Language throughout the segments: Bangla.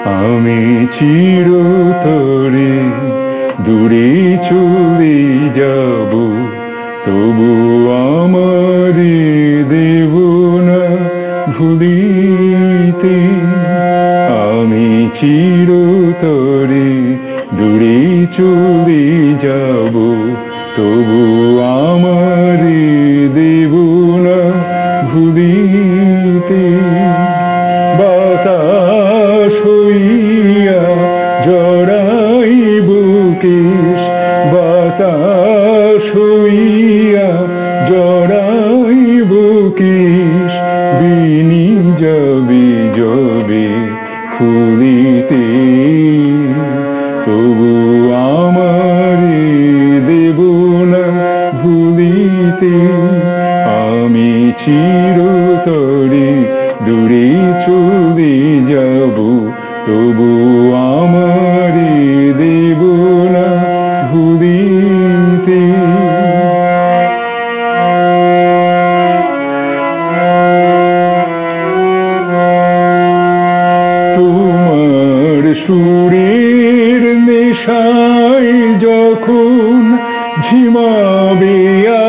আমি চিরতরে দূরে চলে যাব, তবু আমারে দেব না ভুলিতে। আমি চিরতরে দূরে চলে যাব, তবু আমারে দেব না ভুলিতে। বাতাস হইয়া জড়াইব কেশ, বাতাস হইয়া জড়াইব কেশ, বিনি যাবে যবে ফুলিতে। তবু আমারে দেব না ভুলিতে। আমি চিরতরে দূরে চলে যাব, তবু আমারে দেব না ভুলিতে। তোমার সুরের নেশায় যখন ঝিমাবে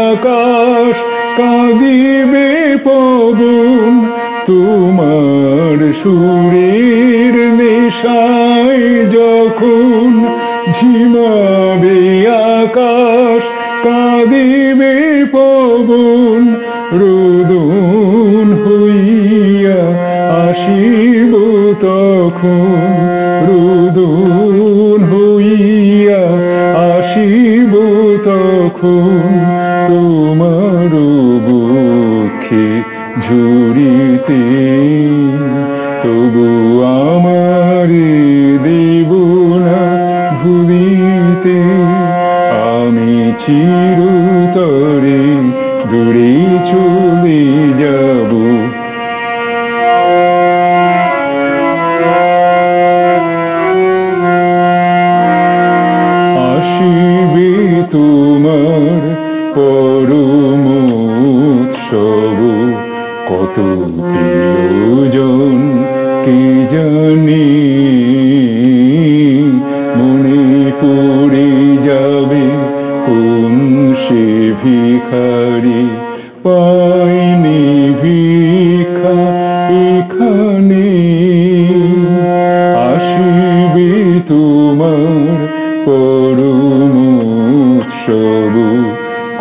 আকাশ, কাঁদিবে পবন। তোমার সুরের নেশায় যখন ঝিমাবে আকাশ, কাঁদিবে পবন। রোদন হইয়া আসিব তখন, রোদন হইয়া আসিব তখন। তোমার বুকে ঝুরিতে, তবু আমারে দেব না ভুলিতে। আমি চিরতরে দূরে চলে যাব। আসিবে তোমার পরম উৎসব, কত প্রিয়জন কে জানে। মনে পড়ে যাবে কোন সে ভিখারি, পাইনি ভিক্ষা এখানে। আসিবে তোমার পরম উৎসব,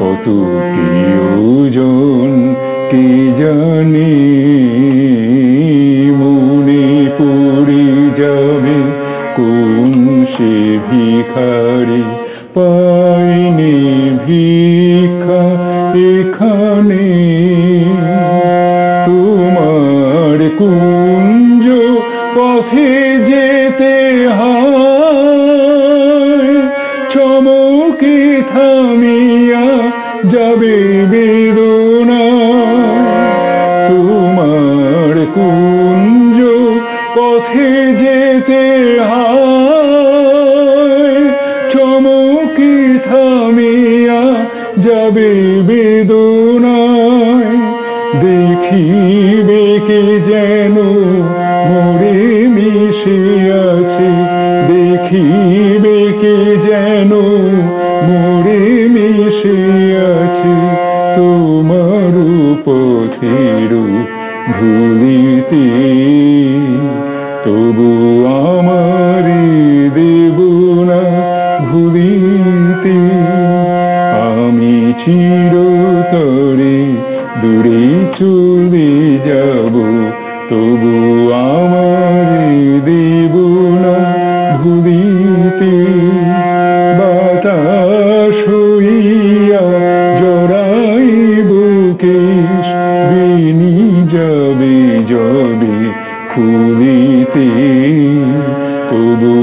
কত প্রিয়জন কে জানে। মনে পড়ে যাবে কোন সে ভিখারি, পাইনি ভিক্ষা এখানে। তোমার কুঞ্জ পথে যেতে হয়, চমকে থামিয়া যাবে বেদনা। তোমার কুঞ্জ পথে যেতে হয়, চমকে থামিয়া যাবে বেদনায়। দেখিবে কে যেন মোরে মিশে আছে, দেখিবে কে যেন মোরে মিশে আছে। তোমার পথের ধুলিতে, তবু আমারে দেব না ভুলিতে। আমি চিরতরে দূরে চলে যাব, তবু আমারে দেব না ভুলিতে। বাতাস হইয়া জড়াইব কেশ, বিনি যাবে যবে ফুলিতে। তবু